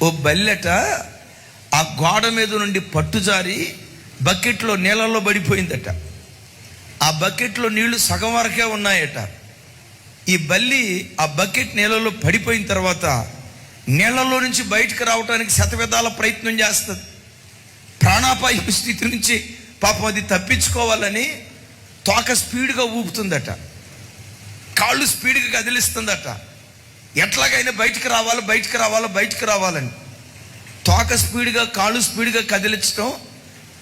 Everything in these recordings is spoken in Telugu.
ఓ బల్లెట ఆ గోడ మీద నుండి పట్టుజారి బకెట్లో నీళ్ళల్లో పడిపోయిందట. ఆ బకెట్లో నీళ్లు సగం వరకే ఉన్నాయట. ఈ బల్లి ఆ బకెట్ నీళ్ళలో పడిపోయిన తర్వాత నీళ్ళలో నుంచి బయటకు రావడానికి శతవిధాల ప్రయత్నం చేస్తుంది. ప్రాణాపాయ స్థితి నుంచి పాపం అది తప్పించుకోవాలని తోక స్పీడ్గా ఊపుతుందట, కాళ్ళు స్పీడ్గా కదిలిస్తుందట. ఎట్లాగైనా బయటకు రావాలని తోక స్పీడ్గా కాళ్ళు స్పీడ్గా కదిలించడం.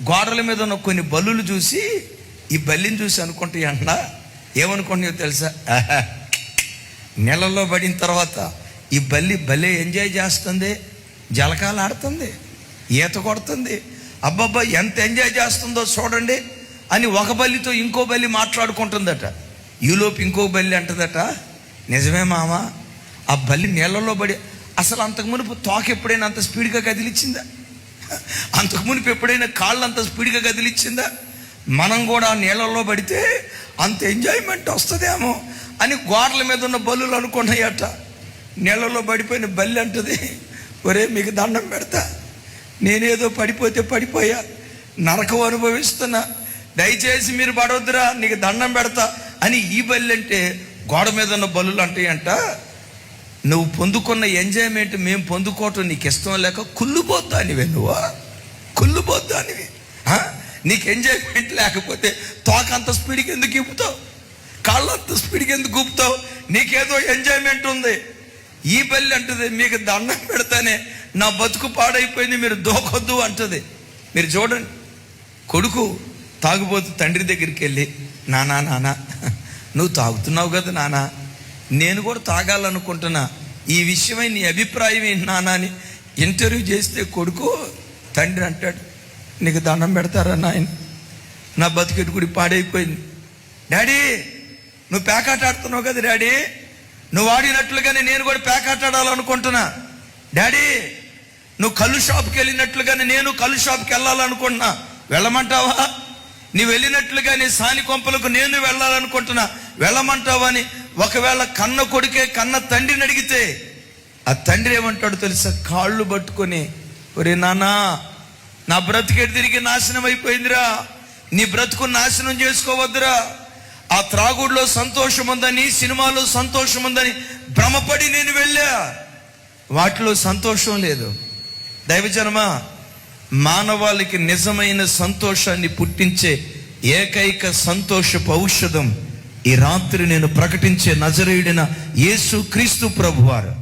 గోడల మీద ఉన్న కొన్ని బల్లులు చూసి ఈ బల్లిని చూసి అనుకుంటాయి అంట, ఏమనుకుంటాయో తెలుసా? నెలలో పడిన తర్వాత ఈ బల్లి భలే ఎంజాయ్ చేస్తుంది, జలకాలు ఆడుతుంది, ఈత కొడుతుంది, అబ్బబ్బా ఎంత ఎంజాయ్ చేస్తుందో చూడండి అని ఒక బల్లితో ఇంకో బల్లి మాట్లాడుకుంటుందట. ఈలోపు ఇంకో బల్లి అంటదట, నిజమే మామ, ఆ బల్లి నీళ్ళలో పడి అసలు అంతకు మునుపు తోక ఎప్పుడైనా అంత స్పీడ్గా కదిలిచ్చిందా? అంతకు మునుపు ఎప్పుడైనా కాళ్ళు అంత స్పీడ్గా కదిలిచ్చిందా? మనం కూడా నీళ్ళల్లో పడితే అంత ఎంజాయ్మెంట్ వస్తుందేమో అని గోడల మీద ఉన్న బల్లులు అనుకున్నాయట. నీళ్ళలో పడిపోయిన బల్లి అంటది, ఒరే మీకు దండం పెడతా, నేనేదో పడిపోతే పడిపోయా, నరకం అనుభవిస్తున్నా, దయచేసి మీరు పడవద్దురా, నీకు దండం పెడతా అని ఈ బల్లి అంటే గోడ మీద ఉన్న బల్లులు అంటాయంట, నువ్వు పొందుకున్న ఎంజాయ్మెంట్ మేము పొందుకోవటం నీకు ఇష్టం లేక కుళ్ళుపోద్దానివే, నువ్వు కుళ్ళుపోద్దానివి. నీకు ఎంజాయ్మెంట్ లేకపోతే తోక అంత స్పీడ్కి ఎందుకు ఊపుతావు, కాళ్ళు అంత స్పీడ్కి ఎందుకు ఊపుతావు? నీకేదో ఎంజాయ్మెంట్ ఉంది. ఈ బల్లి అంటుంది, మీకు దండం పెడతానే నా బతుకు పాడైపోయింది, మీరు దూకొద్దు అంటుంది. మీరు చూడండి, కొడుకు తాగుబోతు తండ్రి దగ్గరికి వెళ్ళి, నానా నువ్వు తాగుతున్నావు కదా నానా, నేను కూడా తాగాలనుకుంటున్నా, ఈ విషయమై నీ అభిప్రాయం ఏంటి నాన్న అని ఇంటర్వ్యూ చేస్తే కొడుకు తండ్రి అంటాడు, నీకు దండం పెడతారా నాయన, నా బతుకెట్టుకుడి పాడైపోయింది. డాడీ నువ్వు పేకాట ఆడుతున్నావు కదా డాడీ, నువ్వు ఆడినట్లుగానే నేను కూడా పేకాట ఆడాలనుకుంటున్నా. డాడీ నువ్వు కళ్ళు షాప్కి వెళ్ళినట్లుగానే నేను కళ్ళు షాప్కి వెళ్ళాలనుకుంటున్నా, వెళ్ళమంటావా? నువ్వు వెళ్ళినట్లుగానే సాని కొంపలకు నేను వెళ్ళాలనుకుంటున్నా, వెళ్ళమంటావా అని ఒకవేళ కన్న కొడుకే కన్న తండ్రిని అడిగితే ఆ తండ్రి ఏమంటాడు తెలుసా? కాళ్ళు పట్టుకొని, ఒరే నాన్న నా బ్రతికెడు తిరిగి నాశనం అయిపోయిందిరా, నీ బ్రతుకు నాశనం చేసుకోవద్దురా. ఆ త్రాగుడులో సంతోషం ఉందని, సినిమాలో సంతోషం ఉందని భ్రమపడి నేను వెళ్ళా, వాటిలో సంతోషం లేదు. దైవజనమా, మానవాళికి నిజమైన సంతోషాన్ని పుట్టించే ఏకైక సంతోషపు ఔషధం ఈ రాత్రి నేను ప్రకటించే నజరేయుడైన యేసు క్రీస్తు ప్రభువారు.